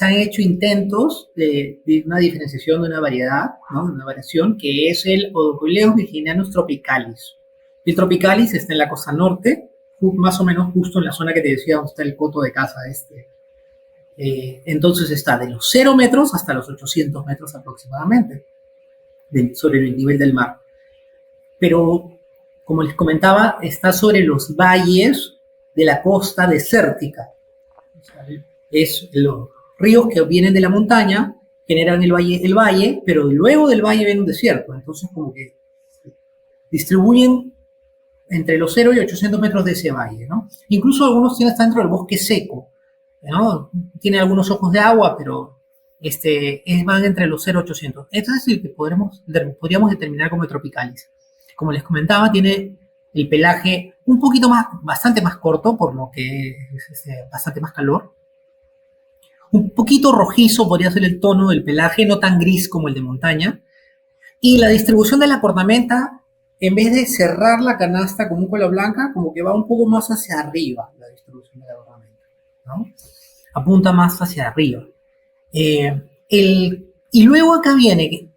han hecho intentos de una diferenciación de una variedad, ¿no? Una variación que es el Odocoileus virginianus tropicalis. El tropicalis está en la costa norte, más o menos justo en la zona que te decía donde está el coto de caza entonces está de los 0 metros hasta los 800 metros aproximadamente sobre el nivel del mar. Pero, como les comentaba, está sobre los valles de la costa desértica. O sea, es los ríos que vienen de la montaña, generan el valle, pero luego del valle viene un desierto. Entonces, como que distribuyen entre los 0 y 800 metros de ese valle, ¿no? Incluso algunos tienen hasta dentro del bosque seco, ¿no? Tiene algunos ojos de agua, pero van entre los 0 y 800. Entonces es el que podríamos determinar como tropicalis. Como les comentaba, tiene el pelaje un poquito más, bastante más corto, por lo que es bastante más calor. Un poquito rojizo podría ser el tono del pelaje, no tan gris como el de montaña. Y la distribución de la cornamenta, en vez de cerrar la canasta como un cola blanca, como que va un poco más hacia arriba la distribución de la cornamenta, ¿no? Apunta más hacia arriba. Y luego acá viene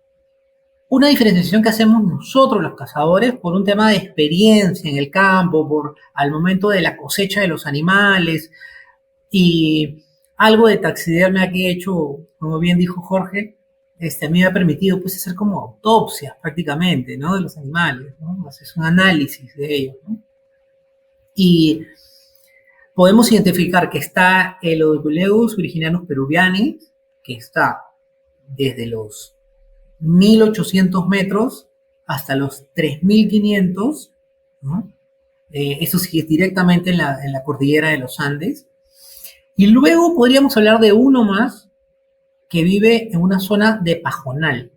una diferenciación que hacemos nosotros los cazadores por un tema de experiencia en el campo, al momento de la cosecha de los animales y algo de taxidermia que he hecho, como bien dijo Jorge, a mí me ha permitido pues hacer como autopsias prácticamente, ¿no? De los animales, ¿no? Haces un análisis de ellos, ¿no? Y podemos identificar que está el Odocoileus virginianus peruvianis, que está desde los 1.800 metros hasta los 3.500, ¿no? Eso sí es directamente en la cordillera de los Andes. Y luego podríamos hablar de uno más que vive en una zona de pajonal.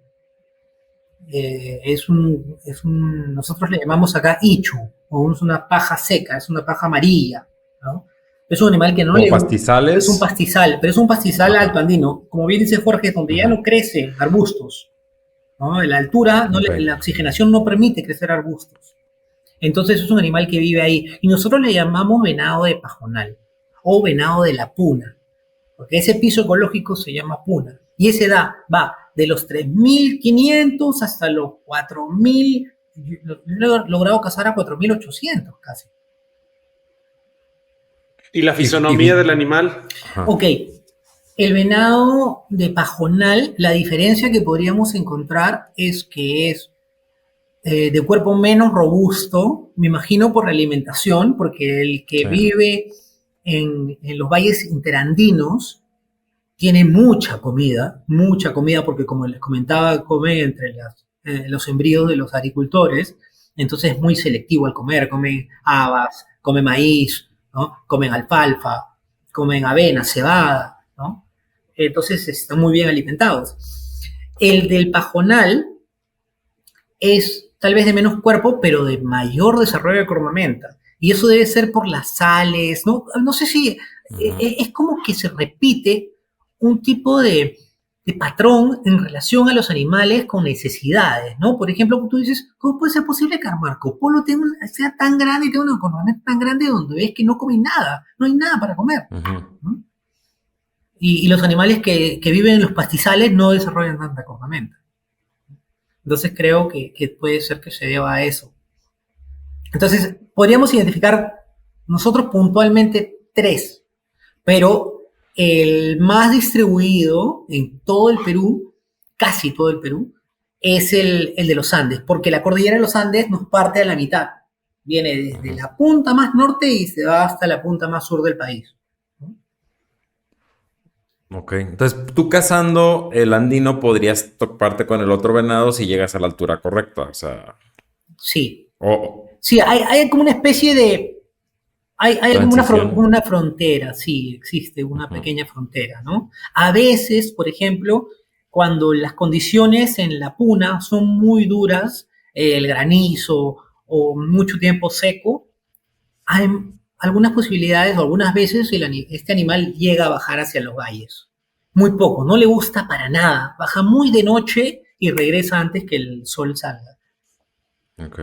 Nosotros le llamamos acá ichu, o es una paja seca, es una paja amarilla, ¿no? Es un animal que no ¿Como le... Es un pastizales? pastizal, pero es un pastizal alto Ajá. andino. Como bien dice Jorge, donde ya Ujú. no crecen arbustos, ¿no? En la altura, Ok. la oxigenación no permite crecer arbustos. Entonces es un animal que vive ahí. Y nosotros le llamamos venado de pajonal o venado de la puna, porque ese piso ecológico se llama puna. Y ese va de los 3.500 hasta los 4.000. Yo he logrado cazar a 4.800 casi. ¿Y la Y fisonomía del animal? ajá. Ok, el venado de pajonal, la diferencia que podríamos encontrar es que es de cuerpo menos robusto, me imagino por la alimentación, porque el que Sí. vive en los valles interandinos tiene mucha comida, porque como les comentaba, come entre los sembríos de los agricultores, entonces es muy selectivo al comer, comen habas, comen maíz, ¿no? Comen alfalfa, comen avena, cebada, ¿no? Entonces están muy bien alimentados. El del pajonal es tal vez de menos cuerpo, pero de mayor desarrollo de cornamenta. Y eso debe ser por las sales, ¿no? No sé si Ujú. es como que se repite un tipo de patrón en relación a los animales con necesidades, ¿no? Por ejemplo, tú dices, ¿cómo puede ser posible que Marco Polo sea tan grande y tenga una cornamenta tan grande donde ves que no come nada, no hay nada para comer, Ujú. ¿no? Y los animales que viven en los pastizales no desarrollan tanta cornamenta. Entonces creo que puede ser que se deba a eso. Entonces, podríamos identificar nosotros puntualmente tres, pero el más distribuido en todo el Perú, casi todo el Perú, es el de los Andes, porque la cordillera de los Andes nos parte a la mitad. Viene desde Ujú. la punta más norte y se va hasta la punta más sur del país. Ok. Entonces, tú cazando el andino podrías toparte con el otro venado si llegas a la altura correcta. O sea, Sí, o sí, hay como una especie de hay como transición. una frontera, sí, existe una Ujú. pequeña frontera, ¿no? A veces, por ejemplo, cuando las condiciones en la puna son muy duras, el granizo o mucho tiempo seco, hay algunas posibilidades o algunas veces este animal llega a bajar hacia los valles. Muy poco, no le gusta para nada. Baja muy de noche y regresa antes que el sol salga. Ok.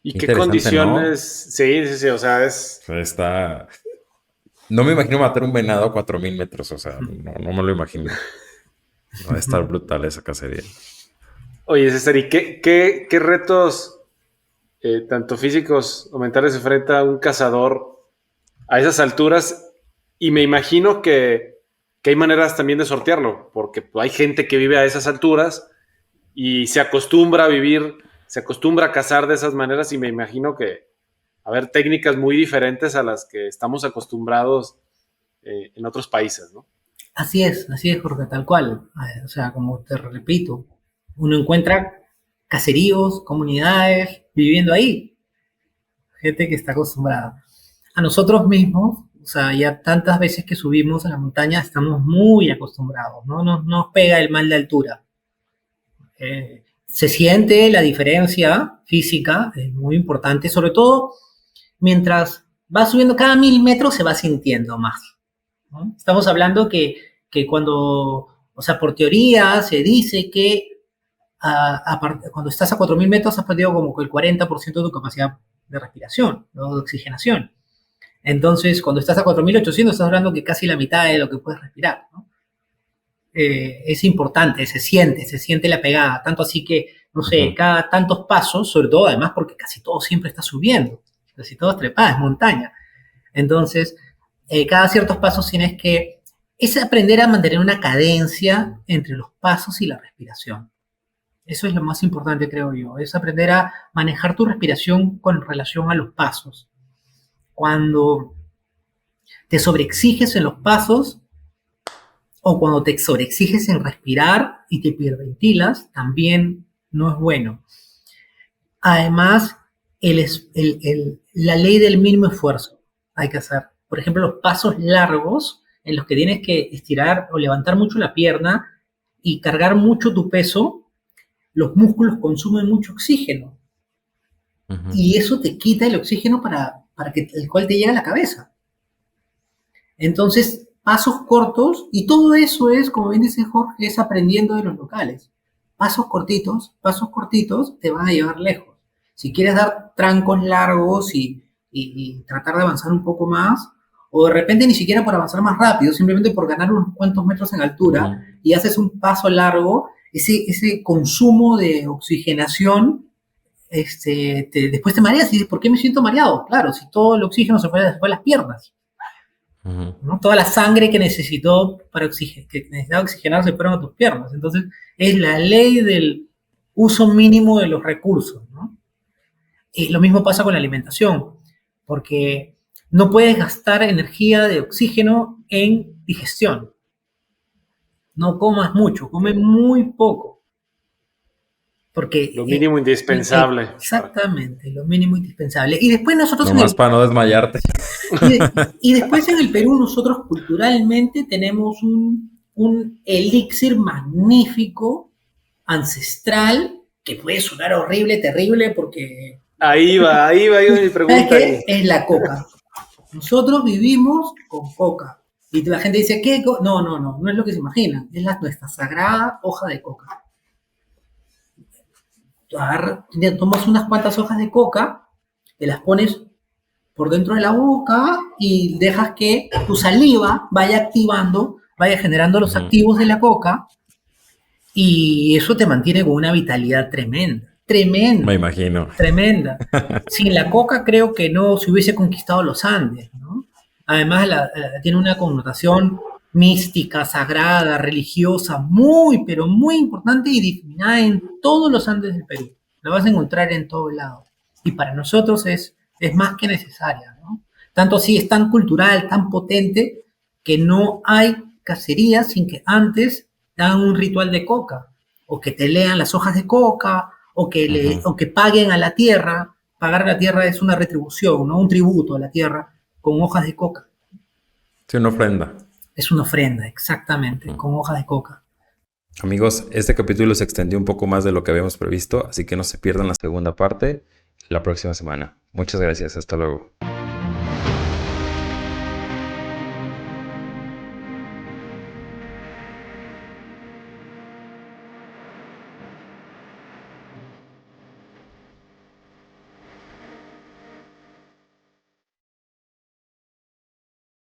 ¿Y Qué qué interesante, condiciones? ¿no? Sí, sí, sí, o sea, O sea, está... No me imagino matar un venado a 4.000 metros. O sea, no, no me lo imagino. Va a estar brutal esa cacería. Oye, César, ¿y qué retos, tanto físicos o mentales, se enfrenta un cazador a esas alturas? Y me imagino que hay maneras también de sortearlo, porque pues, hay gente que vive a esas alturas y se acostumbra a vivir, se acostumbra a cazar de esas maneras y me imagino que haber técnicas muy diferentes a las que estamos acostumbrados en otros países, ¿no? Así es, Jorge, tal cual. O sea, como te repito, uno encuentra caseríos, comunidades viviendo ahí, gente que está acostumbrada. A nosotros mismos, o sea, ya tantas veces que subimos a la montaña estamos muy acostumbrados, ¿no? Nos pega el mal de altura. Se siente la diferencia física, es muy importante, sobre todo mientras va subiendo cada 1.000 metros se va sintiendo más, ¿no? Estamos hablando que cuando, o sea, por teoría se dice que cuando estás a 4.000 metros has perdido como que el 40% de tu capacidad de respiración, ¿no? De oxigenación. Entonces, cuando estás a 4.800 estás hablando que casi la mitad de lo que puedes respirar, ¿no? Es importante, se siente la pegada, tanto así que, no sé, Ujú. cada tantos pasos, sobre todo además porque casi todo siempre está subiendo, casi todo es trepada, es montaña. Entonces, cada ciertos pasos tienes que, es aprender a mantener una cadencia entre los pasos y la respiración. Eso es lo más importante, creo yo, es aprender a manejar tu respiración con relación a los pasos. Cuando te sobreexiges en los pasos, o cuando te sobreexiges en respirar y te hiperventilas, también no es bueno. Además, la ley del mínimo esfuerzo hay que hacer. Por ejemplo, los pasos largos en los que tienes que estirar o levantar mucho la pierna y cargar mucho tu peso, los músculos consumen mucho oxígeno Ujú. y eso te quita el oxígeno para que el cual te llega a la cabeza. Entonces, pasos cortos, y todo eso es, como bien dice Jorge, es aprendiendo de los locales. Pasos cortitos te van a llevar lejos. Si quieres dar trancos largos y tratar de avanzar un poco más, o de repente ni siquiera por avanzar más rápido, simplemente por ganar unos cuantos metros en altura, y haces un paso largo, ese consumo de oxigenación, después te mareas y dices, ¿por qué me siento mareado? Claro, si todo el oxígeno se fue a las piernas, ¿no? Toda la sangre que necesitó que necesitaba oxigenarse fueron a tus piernas. Entonces, es la ley del uso mínimo de los recursos, ¿no? Y lo mismo pasa con la alimentación, porque no puedes gastar energía de oxígeno en digestión. No comas mucho, come muy poco. Porque, lo mínimo indispensable. Exactamente, lo mínimo indispensable. Y después nosotros... Nomás para no desmayarte. Y después en el Perú nosotros culturalmente tenemos un elixir magnífico, ancestral, que puede sonar horrible, terrible, porque... Ahí va yo mi pregunta. ¿Sabes qué? Es la coca. Nosotros vivimos con coca. Y la gente dice, ¿qué? No es lo que se imagina. Es nuestra sagrada hoja de coca. Tomas unas cuantas hojas de coca, te las pones por dentro de la boca y dejas que tu saliva vaya activando, vaya generando los activos de la coca, y eso te mantiene con una vitalidad tremenda. Me imagino. Tremenda. Sin la coca creo que no se hubiese conquistado los Andes, ¿no? Además tiene una connotación mística, sagrada, religiosa, muy, pero muy importante y difuminada en todos los Andes del Perú. La vas a encontrar en todo lado. Y para nosotros es más que necesaria, ¿no? Tanto así es tan cultural, tan potente, que no hay cacería sin que antes hagan un ritual de coca, o que te lean las hojas de coca, o que paguen a la tierra. Pagar a la tierra es una retribución, ¿no? Un tributo a la tierra con hojas de coca. Sí, una ofrenda. Es una ofrenda, exactamente, con hojas de coca. Amigos, este capítulo se extendió un poco más de lo que habíamos previsto, así que no se pierdan la segunda parte la próxima semana. Muchas gracias, hasta luego.